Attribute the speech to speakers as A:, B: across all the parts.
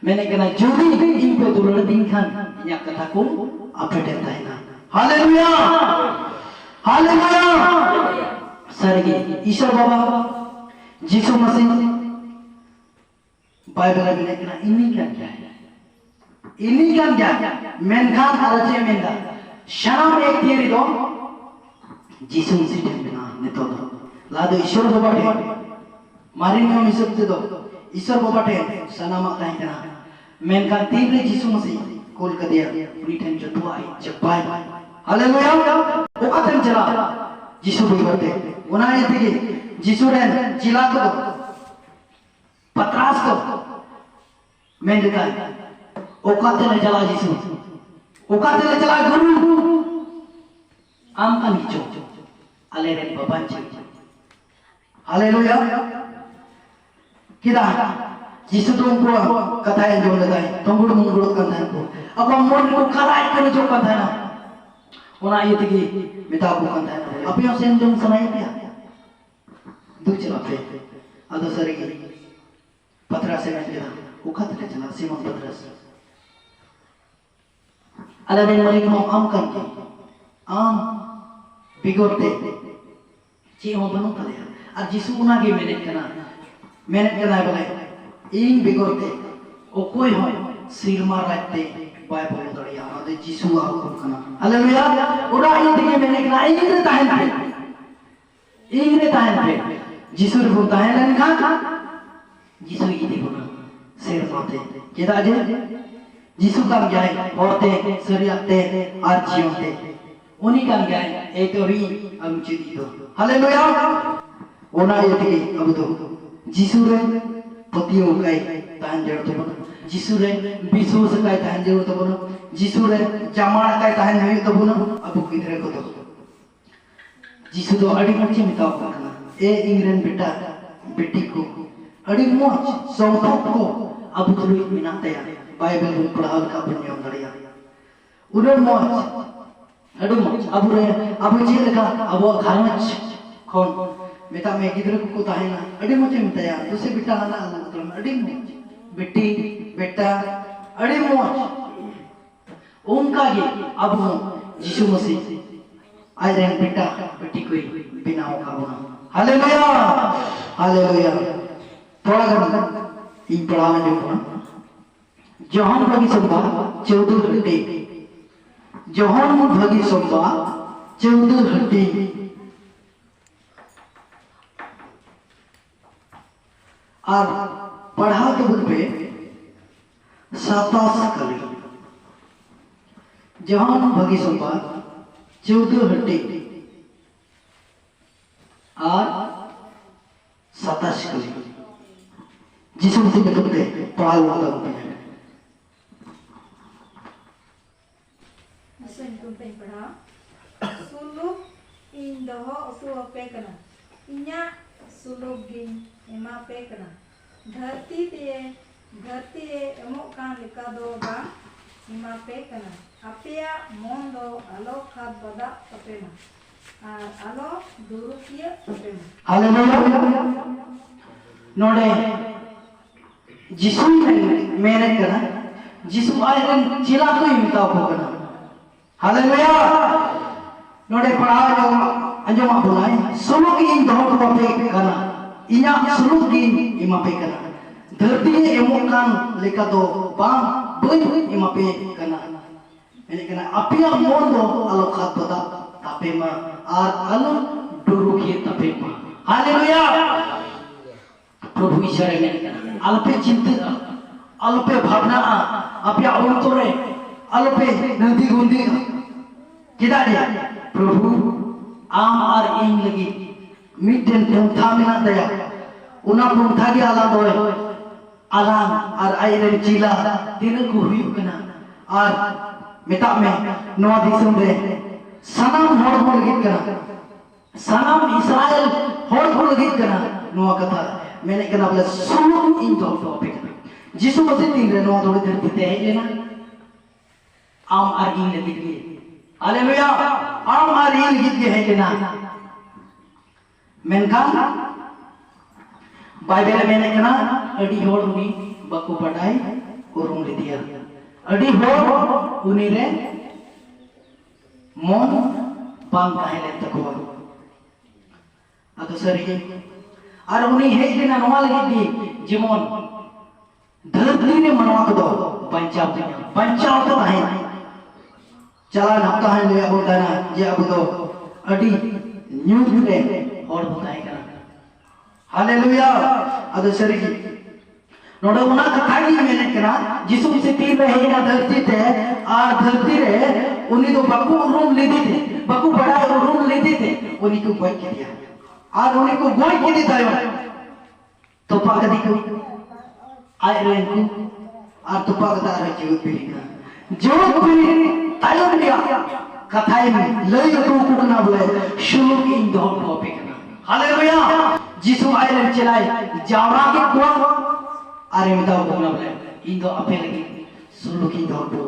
A: मैंने कहना जुदी इन पे दुलड़ दिन खान इन्या कथा को आपे देता है ना हालेलुया हालेलुया सरगे ईश्वर बाबा जीसु मसीह बाइबल में कहना इन्हीं का क्या है इन्हीं का क्या मेनखान आरचे मेंदा शाम एक थियरी दो जीसु मसीह बिना नेतो दो लादो ईश्वर बाबा ठे मारी नियम हिसाब से दो ईश्वर बाबा ठे सनामा ताई कना मेनखान तीन रे जीसु मसीह कोल कर दिया उनी ठन जतुआ जब्बाय हालेलुया ओकातन चला जीसु बिगरते उना ये थे जीसु रे जिला को पत्रास को मैं देखा ओकातन चला जीसु ओकातन चला गुरु आम का नीचो अले रे बाबा ची हालेलुया किदा जीसु तुमको कथाएं जो लगाए तुमको मुंगुड़ कथाएं को अब मोर को कराए कर जो कथाएं ना उना ये थी मिता को कथाएं अपियों से जो सुनाई दिया दूसरा पे अदो सर की पत्रा से मैं किदा वो कथले चला सीमन पत्रा से अले दिन मलिक मो आम करके आम बिगोरते ची हो बनो पड़े और जीसु उना के मैंने कहना बोले इन बिगोरते ओ कोई हो सिर मार रहते बाइबल दड़िया आदे जीसु आ हुकुम करना हालेलुया उड़ा ये दिखे मैंने कहना इंग्रे ताहन पे जीसु रे बोलता है लेकिन खा जीसु ये देखो ना सिर मारते केदा जे जीसु का क्या है औरते सरियाते और जियोते उन्हीं का क्या है एक तो री अनुचित तो हालेलुया ओना ये दिखे अब तो जीसु रे पतियों का तान जड़ तो बनो जीसु रे विश्वास का तान जड़ तो बनो जीसु रे जमाना का तान नहीं तो बनो अब किधर को तो जीसु तो अड़ी मच्छी मिताओ करना ए इंग्रैंड बेटा बेटी को अड़ी मोच सौता को अब तो एक मिनाते हैं बाइबल में पढ़ाओ का पुण्य दरिया उधर मोच अड़ी मोच अब ये लगा अब खानच कौन बेटा मैं किधर को ताहे ना अड़ी मुझे मिताया दूसरे बेटा आना मतलब अड़ी मोच बेटी बेटा अड़ी मोच उनका ये अब वो यीशु मसीह आए रहे बेटा बेटी कोई बिना होगा बना हालेलुया हालेलुया थोड़ा कर इन पढ़ाने जो पढ़ा जोहन भगी संभा 14 घंटे जोहन भगी संभा 14 घंटे और पढ़ा तो बुध पे 27 कली जहां भगी संवाद 14 घंटे और 27 कली जिसमें से कहते पढ़ा हुआ था
B: तुम पढ़ा सुलुक इन दहो उसु पे कना इन्या सुलुक गिन एमा पे कना धरती ते एमो कान लिका दो बा एमा पे कना अपिया मोन दो आलो खाद बदा तपेना और आलो दुरुकिया तपेना
A: हालेलुया नोडे जिसु मेरे कना जिसु आयरन जिला को इमता को कना हालेलुया नोडे पढ़ा जो अंजमा बुलाए सुलुक इन दहो को पे कना इन्या सुलुक गिन इमा पे कना धरती एमोकान लेका दो बांग बई इमा पे कना मैंने कहना अपिया मोन दो आलो खात बदा तापे मा और आलो डुरुकिए तापे मा हालेलुया प्रभु ईश्वर ने कहना अल्पे चिंतित अल्पे भावना अपिया उनतोरे अल्पे नदी गुंदी किदा दिया प्रभु आम और इन लगी मिटेन पंथा में ना दया उना पंथा के आला दोए आलाम और आयरन जिला दिन को हुई कना और मिता में नवा दिसम रे सनाम होड़ होड़ गित कना सनाम इस्राएल होड़ होड़ गित कना नवा कथा मैंने कहना बोले सुलुक इन दो टॉपिक जिसु मसीह तीन रे नवा थोड़ी देर बीते है लेना आम और इन लगी के हालेलुया आम और इन गित के है लेना मेनखान बाइबल में कहना अड़ी होड़ हुई बको पढ़ाई उरुम लिदिया अड़ी हो उनी रे मन बांग ताहेले तकवा अदो सरी और उनी हेज लेना नोवा लगी जेमन धरती ने मनवा को दो पंचाव तो है चला नपता है ले अब दाना जे अब दो अड़ी न्यूज रे और बताए करा हालेलुया अदो सरी नोडे उना कथा की मैंने करा जिसु से तीर रहे ना धरती थे और धरती रे उन्हीं तो बाकू रूम लेते थे बाकू बड़ा रूम लेते थे उन्हीं को गोई के दिया और उन्हीं को गोई के दिया तो पागदी को आए रे को और तो पागदा रहे जीव पीढ़ी तायम लिया कथाएं में लई तो को ना बोले शुरू की इन दो टॉपिक ना हालेलुया जिसु आए रे चलाए जावरा के को अरे बताओ बोलना बोले इन दो अपे लगी सुलू की दो तो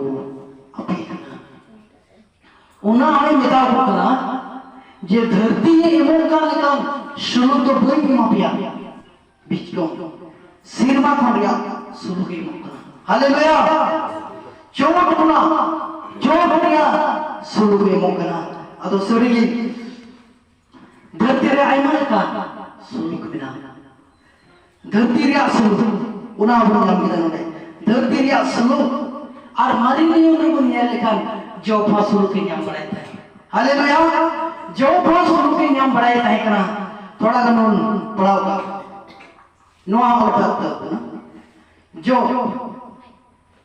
A: अपे करना उना आए बताओ बोलना जे धरती ये इमोन का निकाल सुलू तो कोई भी मापिया बीच को सिरमा खंडिया सुलू की इमोन का हालेलुया चोट बोलिया सुलू की इमोन का अतो सुरी धरती रे आइमान का सुलू को बिना धरती रे सुलू उना बन नाम किदा नोडे धरती रिया सुलू और मारी नियम रे बन ये लेखान जो फासुलू के नाम बड़ाई था हालेलुया जो फासुलू के नाम बड़ाई था कना थोड़ा गनोन पढ़ाओ का नोआ और बात ना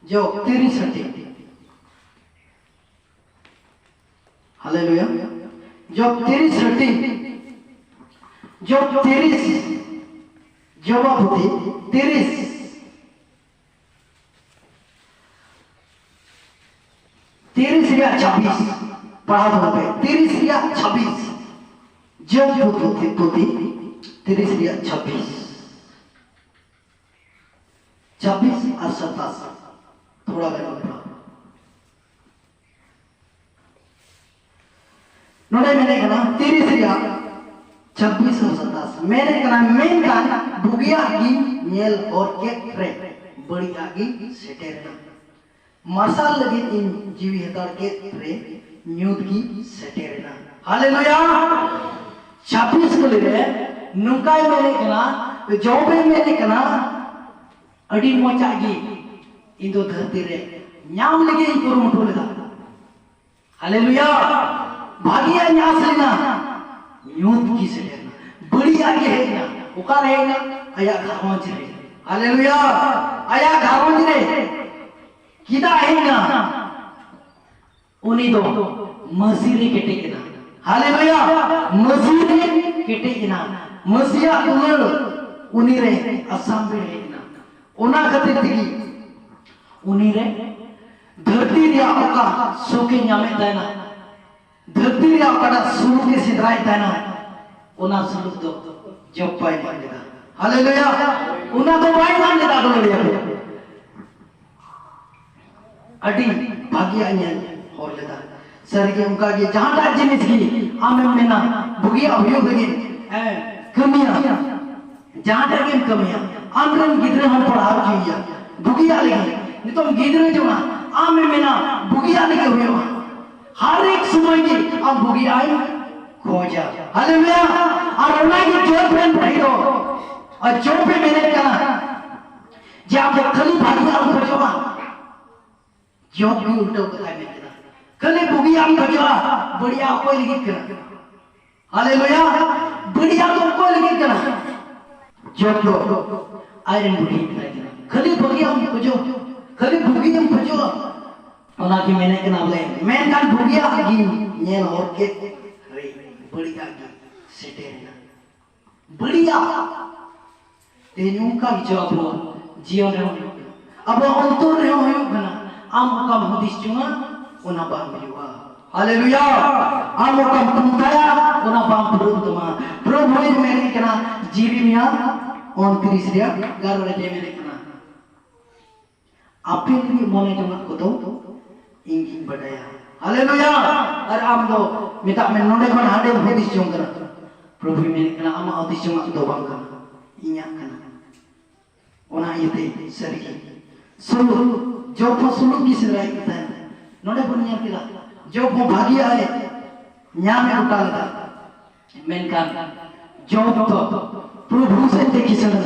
A: जो तेरी सटी हालेलुया जो तेरी सटी जो तेरी जवाब होती तेरी सिया 26 पढ़ा दो पे 26 जो होती 26 और 27 थोड़ा गलत नोड़े मैंने कहा 26 और 27 मैंने कहा मेन का बुगिया की मेल और केक रे बड़ी आगी सेटेर मसाल लगी इन जीवी हतार के रे न्यूद की सेटेर हालेलुया 26 को ले नुकाय मैंने कहा जॉबे मैंने कहा अड़ी मोचागी इन दो धरती रे न्याम लगे इन कोर मुटो लेदा हालेलुया भागिया न्यास लेना न्यूद की सेटेर बड़ी आगे है ना उका रहे ना आया घावंज रे हालेलुया आया घावंज रे किदा है ना उन्हीं दो मसीरी केटे के ना हालेलुया मसीरी केटे के ना मसीहा उनल उन्हीं रे असम में है ना उना कते तिगी उन्हीं रे धरती रिया का सोके न्यामे ताना धरती रिया का सुलू के सिद्राई ताना उना सुलू दो जब पाई मान लेता हालेलुया उना तो पाई मान लेता तो लिया अड़ी भाग्य अन्यन और लेता सर के उनका ये जहां राज्य में थी आमे में ना बुगिया हुयो लगे कमियां जहां तक के कमियां आमरन गिदरे हम पढ़ाओ किया बुगिया लगे नहीं तो गिदरे जो ना आमे में ना बुगिया लगे हुयो हर एक समय की हम बुगिया आई खोजा हालेलुया और उन्हें की जो फ्रेंड पढ़ी दो और जो पे मैंने कहा जब आप खाली भाग्य हम खोजोगा जो भी उल्टा कथा में करा कले बुगिया हम खोजोगा बढ़िया कोई लिखित करा हालेलुया बढ़िया तो कोई लिखित करा जो आयरन बुगी करा खाली बुगिया हम खोजो खाली बुगिया हम खोजो उना की मैंने के नाम ले मैं कान बुगिया की ये और के बढ़िया की सेटेना बढ़िया तेनु का जवाब लो जीवन रे अब अंतर रे होयो गना आम का हदिस चुना उना बाम युवा हालेलुया आम का पुंताया उना बाम प्रभुमा प्रभु ने मैंने कना जीवी मिया 29 रे 11 रे मैंने कना आपे भी मने जमा को तो इंगी बढ़ाया हालेलुया और आम दो मिता में नोडे खन हाडे हदिस चुन करा प्रभु मैंने कना आम हदिस चुन दो बाम कना इया कना ओना इते सरी सुलूक जो को सुलूक की सिराई करता है नोड़े बुनिया किला जो को भागी आए न्याम में उतार था मेनकान जो तो प्रभु से ते किसना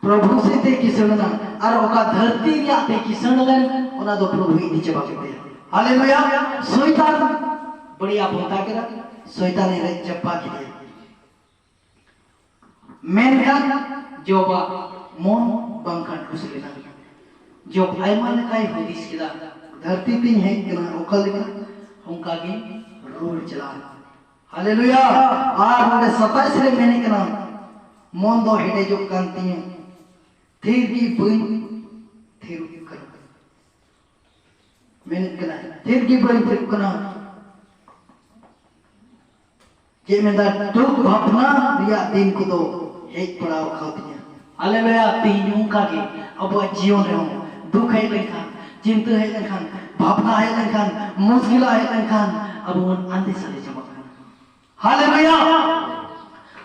A: प्रभु से ते किसना और ओका धरती या ते किसनलन ओना दो प्रभु ही नीचे बागते हालेलुया शैतान बढ़िया बोलता करा शैतान ने जप्पा की मेनकान जो बा मोन बंकन उसलेना जो आयमा ने काय हुदिस किदा धरती पे है किना ओकल का उनका की रोल चला हालेलुया आज हमने 27 रे मैंने कना मोन दो हेडे जो कांती है थीर की बन थीर कर मैंने कना थीर की बन थीर कना जे में दा दुख भावना रिया दिन को दो एक पड़ा खाती है हालेलुया तीनों का के अब जीवन रे दुख है लेखान चिंता है लेखान भावना है लेखान मुश्किल है लेखान अब वो अंधे साले जमाkan हालेलुया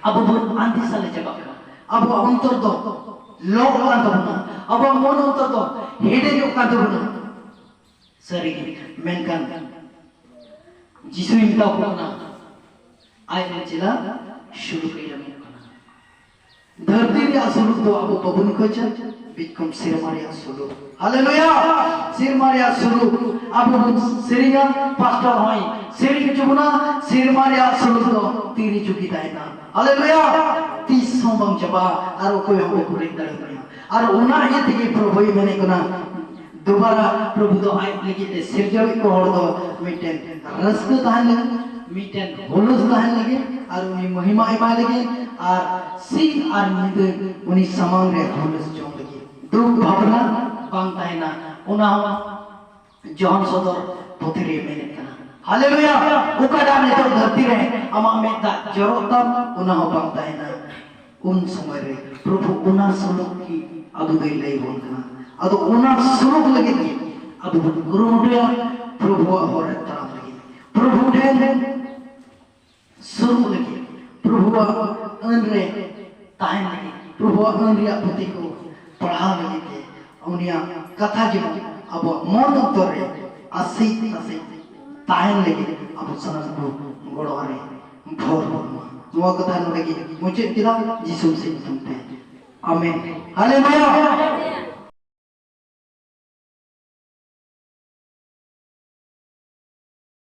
A: अब वो अंधे साले जमाkan अब वो अंतर तो लोग का तो ना अब वो मन अंतर तो हेडे जो का तो ना सरी मेनकान जिसु इनका होना आए ने जिला शुरू किया धरती रे सुलूक दो अब बबुन को चल बिकम सिर मारिया सुलूक हालेलुया सिर मारिया सुलूक अब सिरिंगा पास्टर होई सिरिंग जुबना सिर मारिया सुलूक दो तीरी चुकी दायना हालेलुया 30 सोमबंग जबा आरो कोई हम को रेक दाड़ी पया और उना ये तके प्रभु मैंने कोना दोबारा प्रभु दो आइ लगी ते सिरजवी को हर दो मिटेन रस्क तान लगे मिटेन होलस तान लगे और उनी महिमा एमा लगे और सिंह और निदे उनी समान रे होलस जों लगे दुख भावना बांग ताइना उना जॉन सदर पोथरी मेने कना हालेलुया उकाडा ने तो धरती रे अमा में दा जरोतम उना हो बांग ताइना उन समय रे प्रभु उना सुलूक की अदु गई लई बोल कना अदु उना सुलूक लगे अदु गुरु मुटिया प्रभु और तरफ लगे प्रभु ढेन सुलूक लगे प्रभु अन रे ताहन लगे प्रभु अन रिया पुती को पढ़ा लगे थे उनिया कथा जो अब मन उत्तर रे आसी आसी ताहन लगे अब सनन को गोड़ो रे भोर नुआ कथा लगे मुझे किदा जिसु से तुमते आमीन हालेलुया